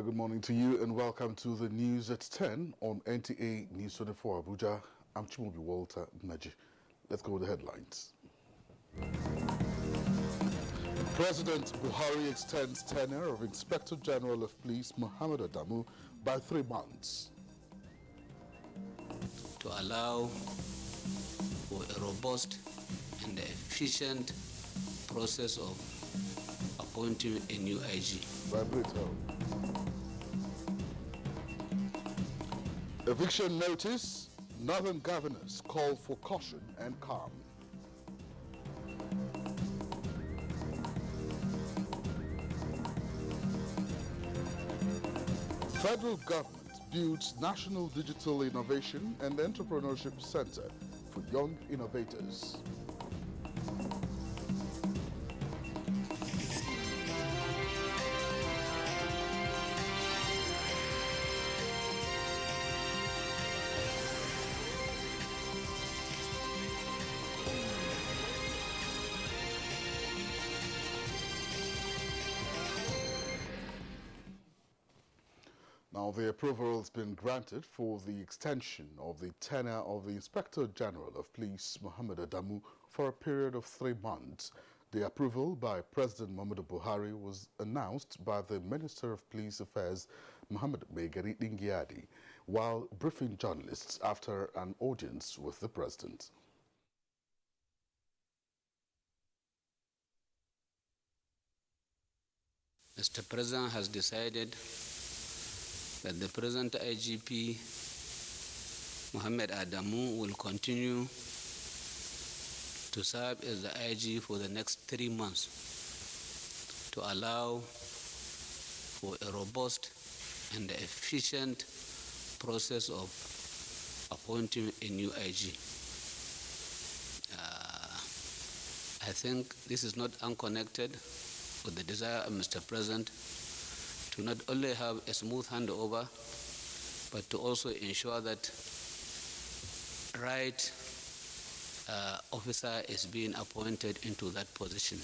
very good morning to you and welcome to the news at 10 on NTA News 24 Abuja. I'm Chimobi Walter Naji. Let's go with the headlines. President Buhari extends tenure of Inspector General of Police Mohammed Adamu by 3 months. To allow for a robust and efficient process of appointing a new IG. By Brito. Eviction notice. Northern governors call for caution and calm. Federal government builds National Digital Innovation and Entrepreneurship Center for young innovators. Now, the approval has been granted for the extension of the tenure of the Inspector General of Police, Mohammed Adamu, for a period of 3 months. The approval by President Muhammadu Buhari was announced by the Minister of Police Affairs, Mohammed Megari Dingyadi, while briefing journalists after an audience with the President. Mr. President has decided that the present IGP, Mohammed Adamu, will continue to serve as the IG for the next 3 months to allow for a robust and efficient process of appointing a new IG. I think this is not unconnected with the desire of Mr. President to not only have a smooth handover, but to also ensure that right officer is being appointed into that position.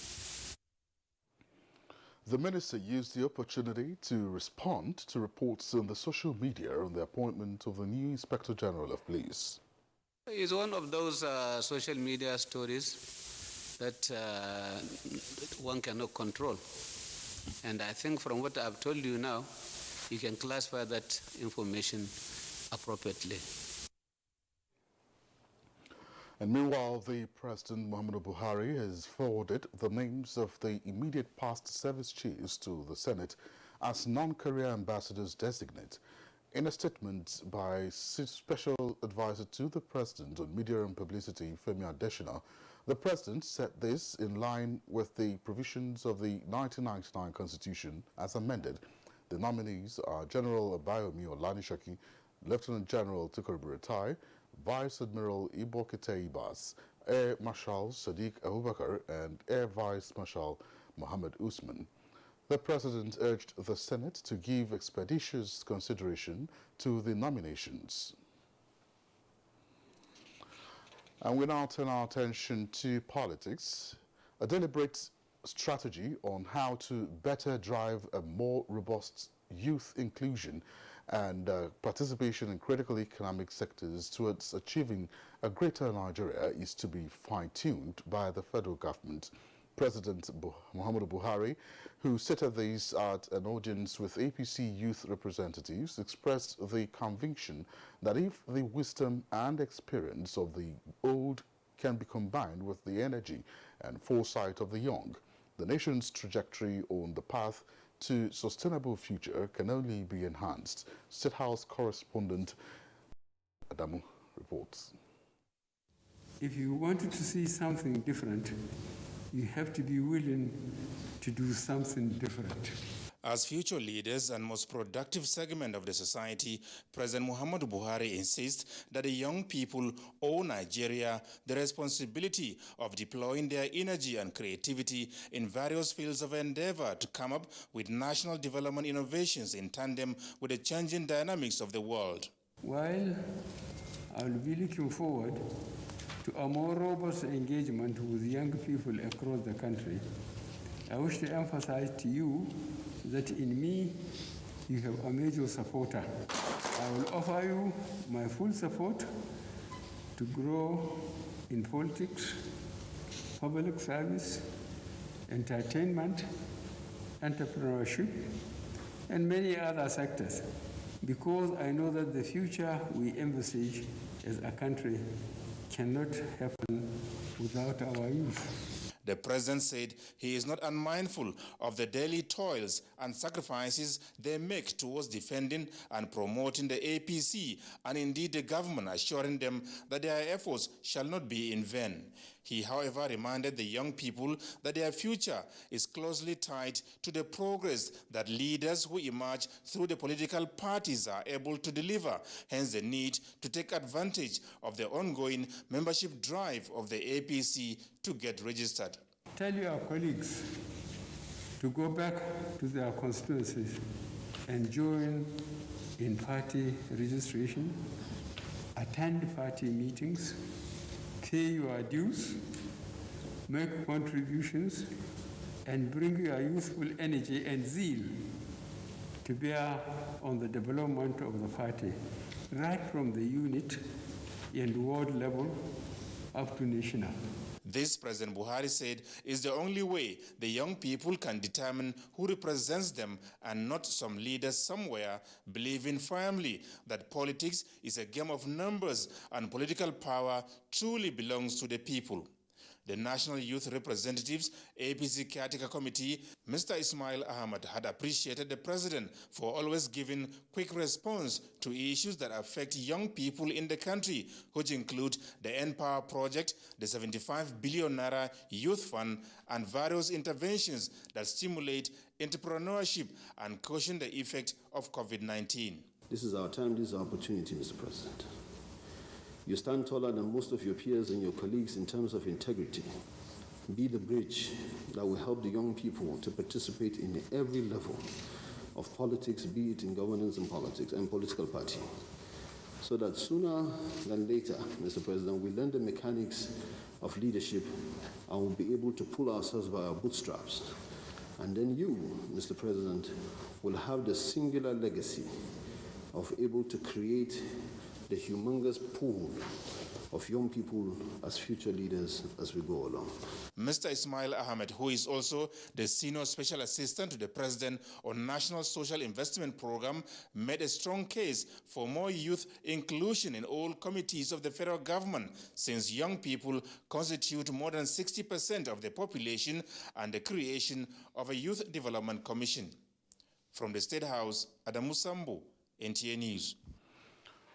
The minister used the opportunity to respond to reports on the social media on the appointment of the new Inspector General of Police. It's one of those social media stories that one cannot control. And I think from what I've told you now, you can classify that information appropriately. And meanwhile, the President Muhammadu Buhari has forwarded the names of the immediate past service chiefs to the Senate as non-career ambassadors designate. In a statement by Special Advisor to the President on Media and Publicity, Femi Adesina, the President said this in line with the provisions of the 1999 Constitution as amended. The nominees are General Abayomi Olanishoki, Lieutenant General Tukur Buratai, Vice Admiral Ibokete Ibas, Air Marshal Sadiq Abubakar, and Air Vice Marshal Mohammed Usman. The President urged the Senate to give expeditious consideration to the nominations. And we now turn our attention to politics. A deliberate strategy on how to better drive a more robust youth inclusion and participation in critical economic sectors towards achieving a greater Nigeria is to be fine-tuned by the federal government. President Muhammadu Buhari, who stated this at an audience with APC youth representatives, expressed the conviction that if the wisdom and experience of the old can be combined with the energy and foresight of the young, the nation's trajectory on the path to sustainable future can only be enhanced. State House correspondent Adamu reports. If you wanted to see something different, you have to be willing to do something different. As future leaders and most productive segment of the society, President Muhammadu Buhari insists that the young people owe Nigeria the responsibility of deploying their energy and creativity in various fields of endeavor to come up with national development innovations in tandem with the changing dynamics of the world. While I will be looking forward to a more robust engagement with young people across the country, I wish to emphasize to you that in me you have a major supporter. I will offer you my full support to grow in politics, public service, entertainment, entrepreneurship, and many other sectors, because I know that the future we envisage as a country cannot happen without our youth. The president said he is not unmindful of the daily toils and sacrifices they make towards defending and promoting the APC, and indeed the government assuring them that their efforts shall not be in vain. He, however, reminded the young people that their future is closely tied to the progress that leaders who emerge through the political parties are able to deliver, hence the need to take advantage of the ongoing membership drive of the APC to get registered. Tell your colleagues to go back to their constituencies and join in party registration, attend party meetings, pay your dues, make contributions, and bring your youthful energy and zeal to bear on the development of the party, right from the unit and ward level up to national. This, President Buhari said, is the only way the young people can determine who represents them, and not some leaders somewhere believing firmly that politics is a game of numbers and political power truly belongs to the people. The National Youth Representatives APC Caretaker Committee, Mr. Ismail Ahmad, had appreciated the president for always giving quick response to issues that affect young people in the country, which include the NPower project, the 75 billion naira youth fund, and various interventions that stimulate entrepreneurship and cushion the effect of COVID-19. This is our time, this is our opportunity, Mr. President. You stand taller than most of your peers and your colleagues in terms of integrity. Be the bridge that will help the young people to participate in every level of politics, be it in governance and politics and political party. So that sooner than later, Mr. President, we learn the mechanics of leadership and will be able to pull ourselves by our bootstraps. And then you, Mr. President, will have the singular legacy of able to create the humongous pool of young people as future leaders as we go along. Mr. Ismail Ahmed, who is also the Senior Special Assistant to the President on National Social Investment Program, made a strong case for more youth inclusion in all committees of the federal government, since young people constitute more than 60% of the population, and the creation of a Youth Development Commission. From the State House, Adamu Sambo, NTA News.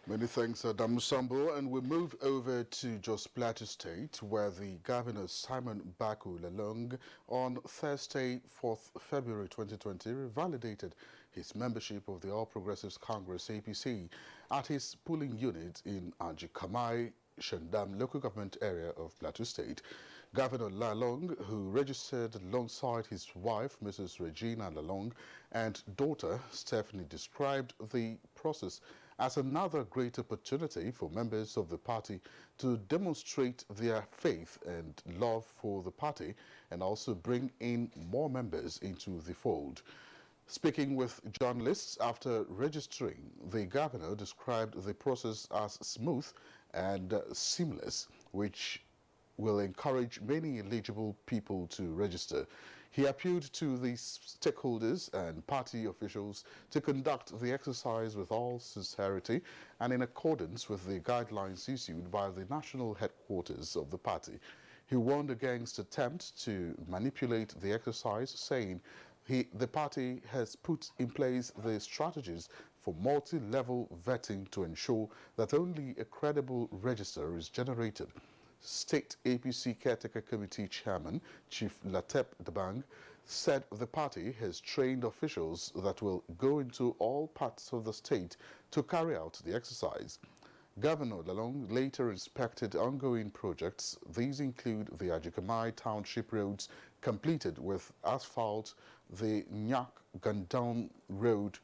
Many thanks, Adamu Sambo, and we move over to Jos Plateau State, where the Governor Simon Bako Lalong on Thursday, 4th February 2020, validated his membership of the All Progressives Congress APC at his polling unit in Ajikamai, Shandam local government area of Plateau State. Governor Lalong, who registered alongside his wife, Mrs. Regina Lalong, and daughter, Stephanie, described the process as another great opportunity for members of the party to demonstrate their faith and love for the party and also bring in more members into the fold. Speaking with journalists after registering, the governor described the process as smooth and seamless, which will encourage many eligible people to register. He appealed to the stakeholders and party officials to conduct the exercise with all sincerity and in accordance with the guidelines issued by the national headquarters of the party. He warned against attempts to manipulate the exercise, saying the party has put in place the strategies for multi-level vetting to ensure that only a credible register is generated. State APC Caretaker Committee Chairman, Chief Latep Dabang, said the party has trained officials that will go into all parts of the state to carry out the exercise. Governor Lalong later inspected ongoing projects. These include the Ajikamai Township roads completed with asphalt, the Nyak Gandon Road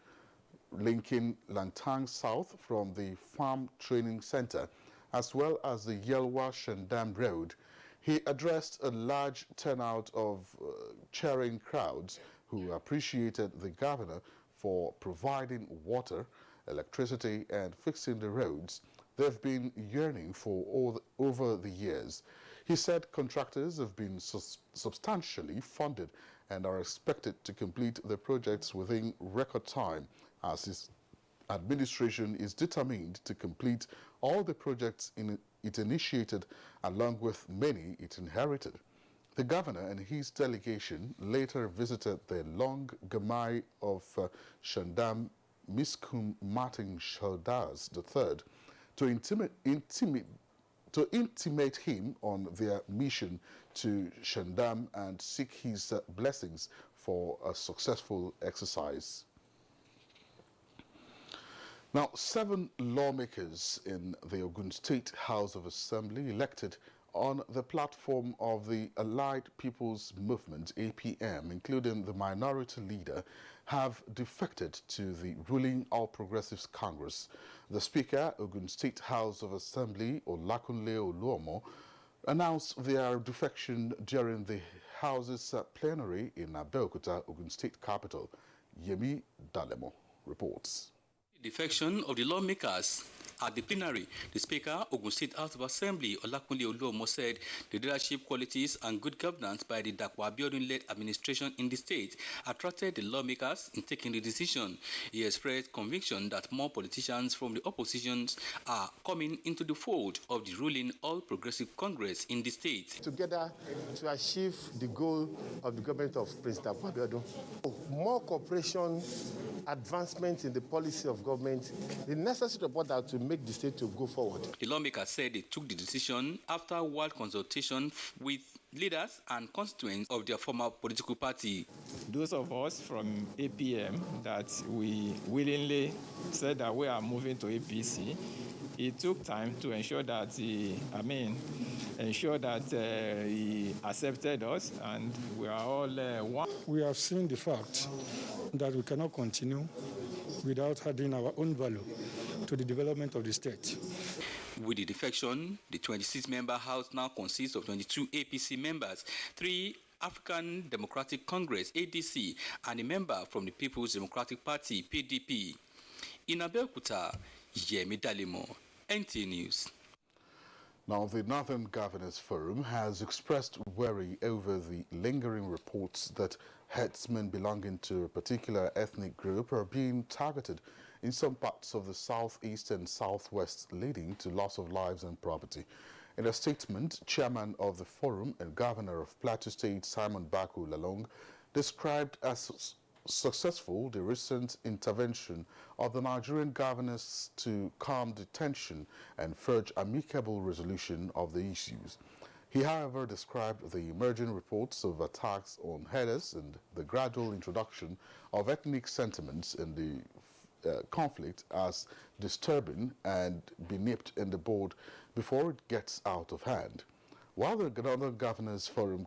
linking Lantang South from the Farm Training Center, as well as the Yelwa Shandam Road. He addressed a large turnout of cheering crowds who appreciated the governor for providing water, electricity, and fixing the roads they've been yearning for over the years. He said contractors have been substantially funded and are expected to complete the projects within record time, as his administration is determined to complete all the projects it initiated along with many it inherited. The governor and his delegation later visited the Long Gamai of Shandam Miskum Martin Shaldas III to intimate him on their mission to Shandam and seek his blessings for a successful exercise. Now, 7 lawmakers in the Ogun State House of Assembly elected on the platform of the Allied People's Movement, APM, including the minority leader, have defected to the ruling All Progressives Congress. The Speaker, Ogun State House of Assembly, Olakunle Oluomo, announced their defection during the House's plenary in Abeokuta, Ogun State capital. Yemi Dalemo reports. Defection of the lawmakers at the plenary, the Speaker, Ogun State House of Assembly, Olakunle Oluomo, said the leadership qualities and good governance by the Dapo Abiodun-led administration in the state attracted the lawmakers in taking the decision. He expressed conviction that more politicians from the oppositions are coming into the fold of the ruling All Progressive Congress in the state. Together to achieve the goal of the government of President Dapo Abiodun. More cooperation, advancement in the policy of government, the necessary support that to make the state to go forward. The lawmakers said they took the decision after wide consultation with leaders and constituents of their former political party. Those of us from APM that we willingly said that we are moving to APC, it took time to ensure that he accepted us, and we are all one. We have seen the fact that we cannot continue without adding our own value to the development of the state. With the defection, the 26-member House now consists of 22 APC members, 3 African Democratic Congress, ADC, and a member from the People's Democratic Party, PDP. In Abeokuta, Yemi Dalemo, NT News. Now, the Northern Governors Forum has expressed worry over the lingering reports that headsmen belonging to a particular ethnic group are being targeted in some parts of the southeast and southwest, leading to loss of lives and property. In a statement, Chairman of the Forum and Governor of Plateau State, Simon Bako Lalong, described as successful the recent intervention of the Nigerian governors to calm the tension and forge amicable resolution of the issues. He, however, described the emerging reports of attacks on herders and the gradual introduction of ethnic sentiments in the conflict as disturbing and be nipped in the bud before it gets out of hand. While the Northern Governors Forum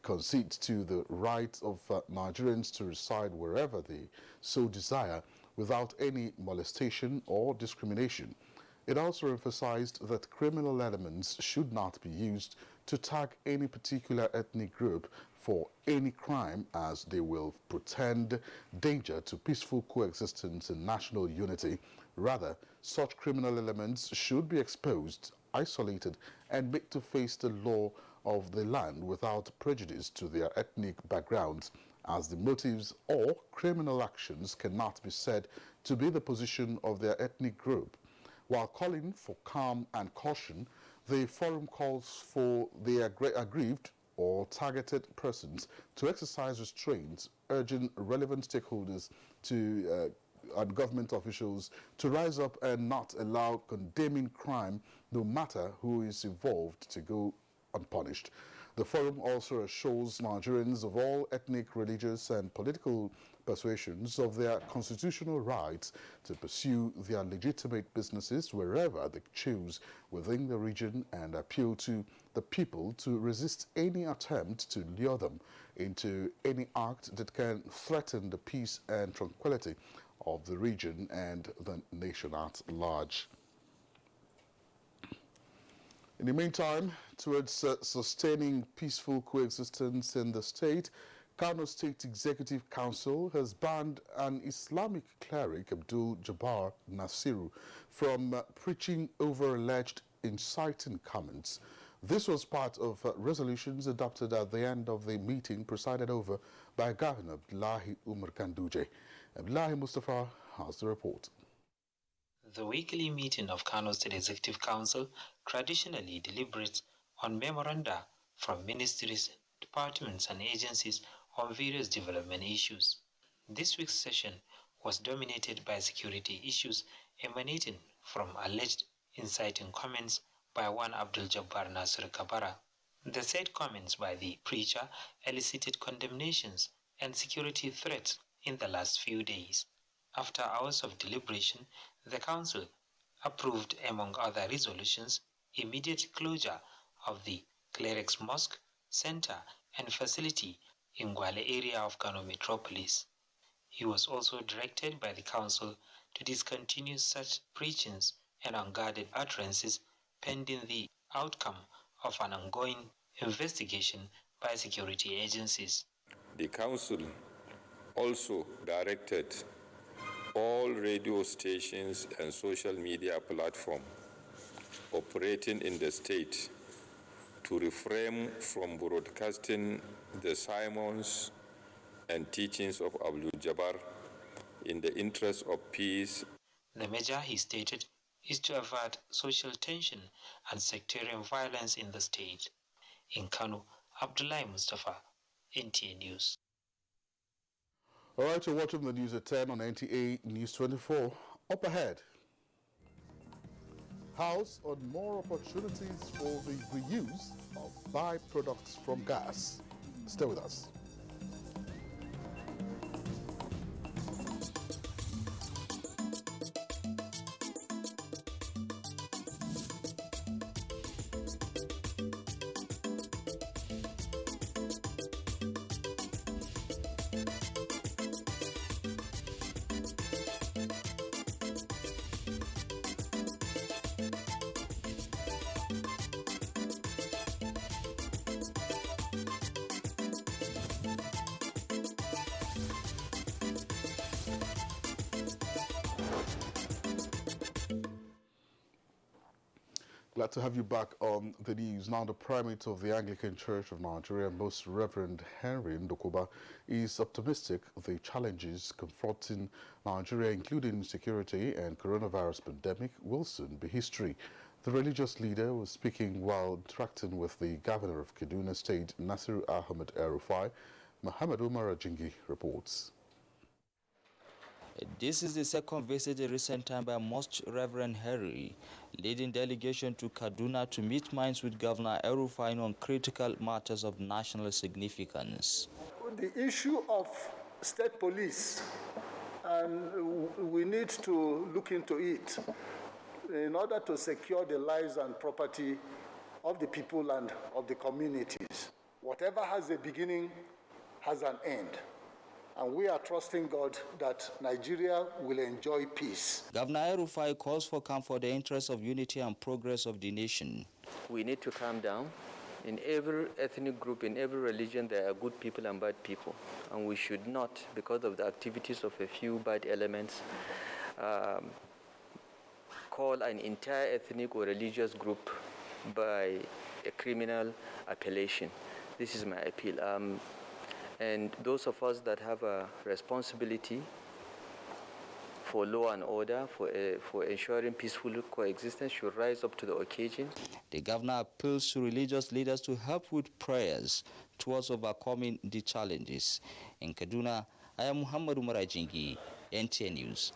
concedes to the right of Nigerians to reside wherever they so desire without any molestation or discrimination, it also emphasized that criminal elements should not be used to tag any particular ethnic group for any crime, as they will portend danger to peaceful coexistence and national unity. Rather, such criminal elements should be exposed, isolated, and made to face the law of the land without prejudice to their ethnic backgrounds, as the motives or criminal actions cannot be said to be the position of their ethnic group. While calling for calm and caution, the forum calls for the aggrieved or targeted persons to exercise restraint, urging relevant stakeholders and government officials to rise up and not allow condemning crime, no matter who is involved, to go unpunished. The forum also assures Nigerians of all ethnic, religious, and political persuasions of their constitutional rights to pursue their legitimate businesses wherever they choose within the region, and appeal to the people to resist any attempt to lure them into any act that can threaten the peace and tranquility of the region and the nation at large. In the meantime, towards sustaining peaceful coexistence in the state, Kano State Executive Council has banned an Islamic cleric, Abdul Jabbar Nasiru, from preaching over alleged inciting comments. This was part of resolutions adopted at the end of the meeting presided over by Governor Abdullahi Umar Ganduje. Abdullahi Mustafa has the report. The weekly meeting of Kano State Executive Council traditionally deliberates on memoranda from ministries, departments and agencies on various development issues. This week's session was dominated by security issues emanating from alleged inciting comments by one Abdul Jabbar Nasir Kabara. The said comments by the preacher elicited condemnations and security threats in the last few days. After hours of deliberation, the council approved, among other resolutions, immediate closure of the Clerics Mosque, Center and facility in Gwale area of Kano Metropolis. He was also directed by the council to discontinue such preachings and unguarded utterances pending the outcome of an ongoing investigation by security agencies. The council also directed all radio stations and social media platforms operating in the state to refrain from broadcasting the sermons and teachings of Abdul Jabbar in the interest of peace. The measure, he stated, is to avert social tension and sectarian violence in the state. In Kano, Abdullahi Mustafa, NTA News. All right, you're watching the news at 10 on NTA News 24. Up ahead, House on more opportunities for the reuse of byproducts from gas. Stay with us. Glad to have you back on the news. Now, the primate of the Anglican Church of Nigeria, Most Reverend Henry Ndokuba, is optimistic the challenges confronting Nigeria, including insecurity and coronavirus pandemic, will soon be history. The religious leader was speaking while interacting with the governor of Kaduna State, Nasiru Ahmed El-Rufai. Muhammad Umar Ajingi reports. This is the second visit in recent time by Most Reverend Henry, leading delegation to Kaduna to meet minds with Governor El-Rufai on critical matters of national significance. The issue of state police, we need to look into it in order to secure the lives and property of the people and of the communities. Whatever has a beginning has an end. And we are trusting God that Nigeria will enjoy peace. Governor El-Rufai calls for calm for the interest of unity and progress of the nation. We need to calm down. In every ethnic group, in every religion, there are good people and bad people. And we should not, because of the activities of a few bad elements, call an entire ethnic or religious group by a criminal appellation. This is my appeal. And those of us that have a responsibility for law and order, for ensuring peaceful coexistence, should rise up to the occasion. The governor appeals to religious leaders to help with prayers towards overcoming the challenges. In Kaduna, I am Muhammad Umar Ajingi, NTA News.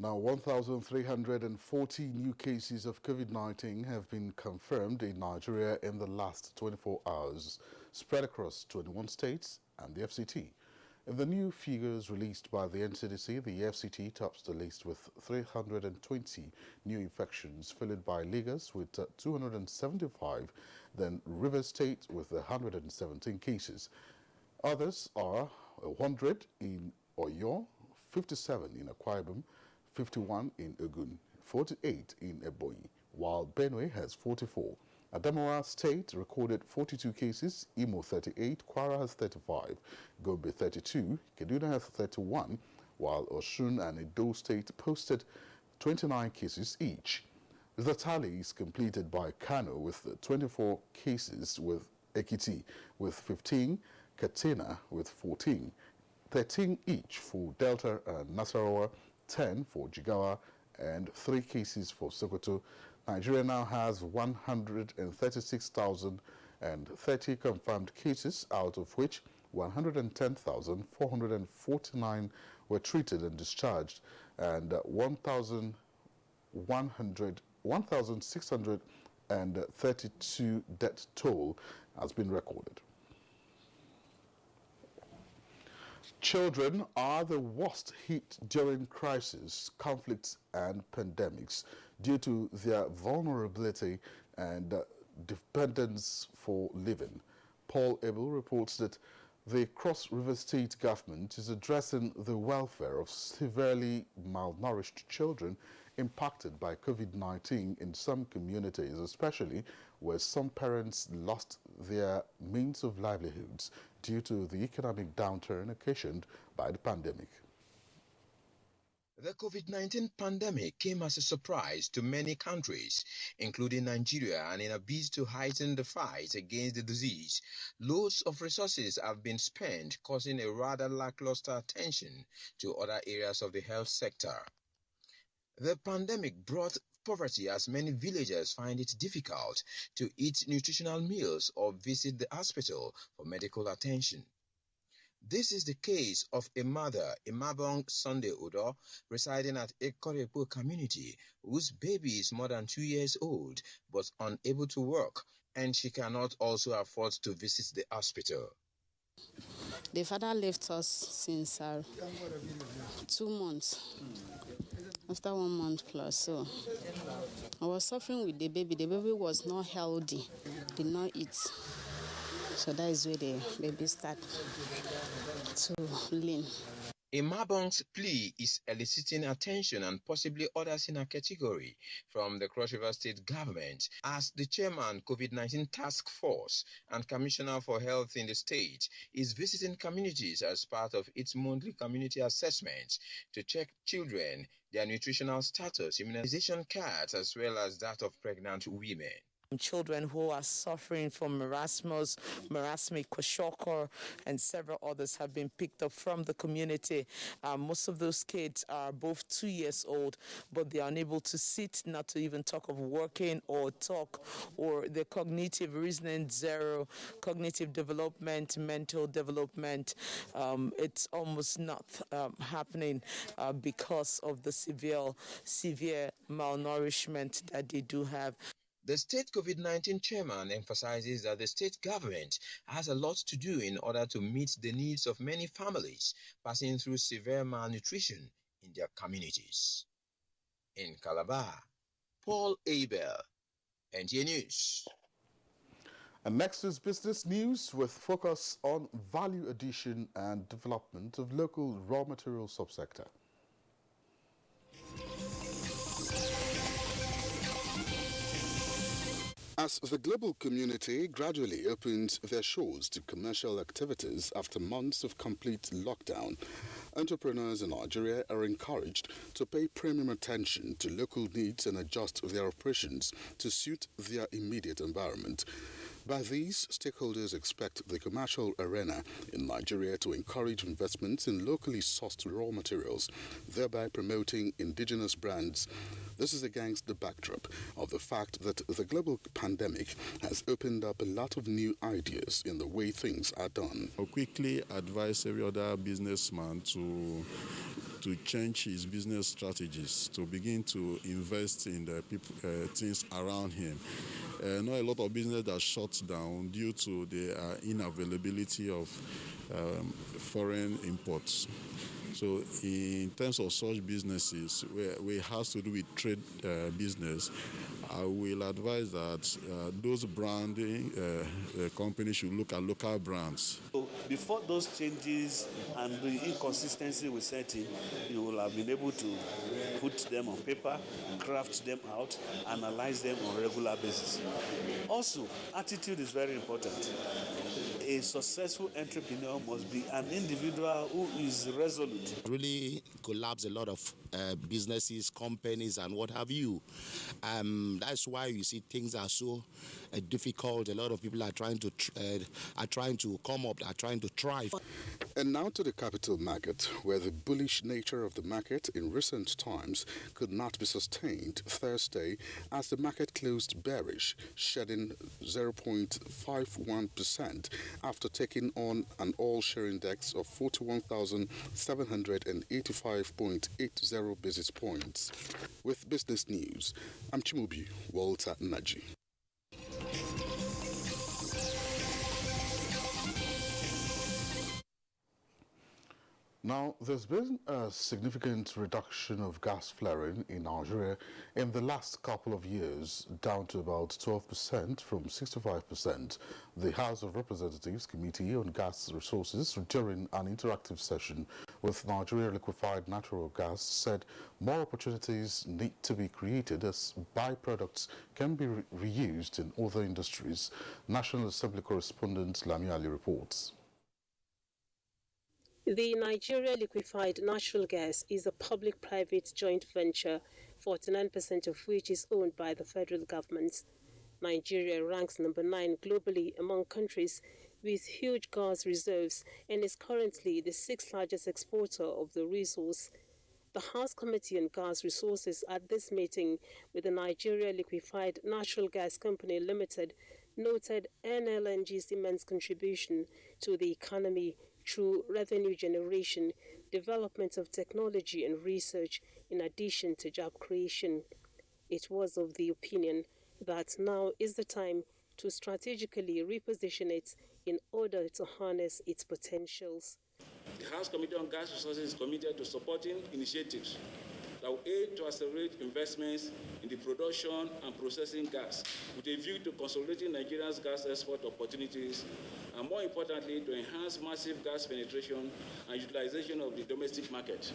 Now, 1,340 new cases of COVID-19 have been confirmed in Nigeria in the last 24 hours, spread across 21 states and the FCT. In the new figures released by the NCDC, the FCT tops the list with 320 new infections, followed by Lagos with 275, then Rivers State with 117 cases. Others are 100 in Oyo, 57 in Akwa Ibom, 51 in Ogun, 48 in Ebonyi, while Benue has 44. Adamawa State recorded 42 cases, Imo 38, Kwara has 35, Gombe 32, Kaduna has 31, while Osun and Edo State posted 29 cases each. The tally is completed by Kano with 24 cases, with Ekiti with 15, Katsina with 14, 13 each for Delta and Nasarawa, 10 for Jigawa, and 3 cases for Sokoto. Nigeria now has 136,030 confirmed cases, out of which 110,449 were treated and discharged, and 1,632 death toll has been recorded. Children are the worst hit during crises, conflicts, and pandemics due to their vulnerability and dependence for living. Paul Abel reports that the Cross River State government is addressing the welfare of severely malnourished children impacted by COVID-19 in some communities, especially where some parents lost their means of livelihoods due to the economic downturn occasioned by the pandemic. The COVID-19 pandemic came as a surprise to many countries, including Nigeria, and in a bid to heighten the fight against the disease, loads of resources have been spent, causing a rather lackluster attention to other areas of the health sector. The pandemic brought poverty as many villagers find it difficult to eat nutritional meals or visit the hospital for medical attention. This is the case of a mother, Imabong Sunday Udo, residing at Ekorepo community, whose baby is more than 2 years old but unable to work, and she cannot also afford to visit the hospital. The father left us since 2 months. After 1 month plus, so I was suffering with the baby. The baby was not healthy, did not eat. So that is where the baby started to lean. Imabong's plea is eliciting attention and possibly others in her category from the Cross River State government, as the chairman COVID-19 task force and commissioner for health in the state is visiting communities as part of its monthly community assessment to check children, their nutritional status, immunization cards, as well as that of pregnant women. Children who are suffering from marasmus, marasmic kwashiorkor, and several others have been picked up from the community. Most of those kids are both 2 years old, but they are unable to sit, not to even talk of working or talk, or their cognitive reasoning zero, cognitive development, mental development. It's almost not happening because of the severe malnourishment that they do have. The state COVID-19 chairman emphasizes that the state government has a lot to do in order to meet the needs of many families passing through severe malnutrition in their communities. In Calabar, Paul Abel, NTA News. And next is business news with focus on value addition and development of local raw material subsector. As the global community gradually opens their shores to commercial activities after months of complete lockdown, entrepreneurs in Nigeria are encouraged to pay premium attention to local needs and adjust their operations to suit their immediate environment. By these, stakeholders expect the commercial arena in Nigeria to encourage investments in locally sourced raw materials, thereby promoting indigenous brands. This is against the backdrop of the fact that the global pandemic has opened up a lot of new ideas in the way things are done. I'll quickly advise every other businessman to change his business strategies, to begin to invest in the people, things around him. Not a lot of business that shuts down due to the inavailability of foreign imports. So in terms of such businesses, where it has to do with trade business, I will advise that those branding companies should look at local brands. So before those changes and the inconsistency with setting, you will have been able to put them on paper, craft them out, analyze them on a regular basis. Also, attitude is very important. A successful entrepreneur must be an individual who is resolute. Really collapse a lot of businesses, companies, and what have you. That's why you see things are so difficult. A lot of people are trying to come up, are trying to thrive. And now to the capital market, where the bullish nature of the market in recent times could not be sustained Thursday as the market closed bearish, shedding 0.51% after taking on an all-share index of 41,785.80 basis points. With business news, I'm Chimubi Walter Naji. Now, there's been a significant reduction of gas flaring in Nigeria in the last couple of years, down to about 12% from 65%. The House of Representatives Committee on Gas Resources, during an interactive session with Nigeria Liquefied Natural Gas, said more opportunities need to be created as byproducts can be reused in other industries. National Assembly correspondent Lami Ali reports. The Nigeria Liquefied Natural Gas is a public-private joint venture, 49% of which is owned by the federal government. Nigeria ranks number 9 globally among countries with huge gas reserves and is currently the 6th largest exporter of the resource. The House Committee on Gas Resources at this meeting with the Nigeria Liquefied Natural Gas Company Limited noted NLNG's immense contribution to the economy through revenue generation, development of technology and research, in addition to job creation. It was of the opinion that now is the time to strategically reposition it in order to harness its potentials. The House Committee on Gas Resources is committed to supporting initiatives that will aid to accelerate investments in the production and processing gas with a view to consolidating Nigeria's gas export opportunities and, more importantly, to enhance massive gas penetration and utilization of the domestic market.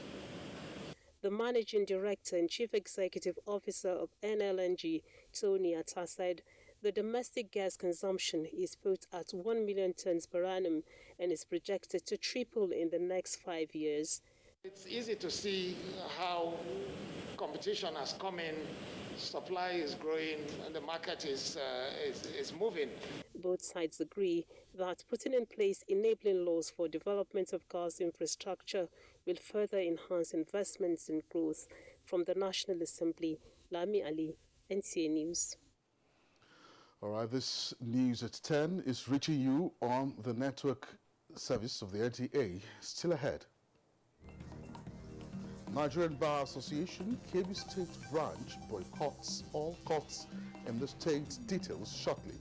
The Managing Director and Chief Executive Officer of NLNG, Tony Atta, said the domestic gas consumption is put at 1 million tons per annum and is projected to triple in the next 5 years. It's easy to see how competition has come in, supply is growing, and the market is moving. Both sides agree that putting in place enabling laws for development of gas infrastructure will further enhance investments and growth. From the National Assembly, Lami Ali, NTA News. All right, this news at 10 is reaching you on the network service of the NTA. Still ahead. Nigerian Bar Association, Kebbi State branch boycotts all courts in the state. Details shortly.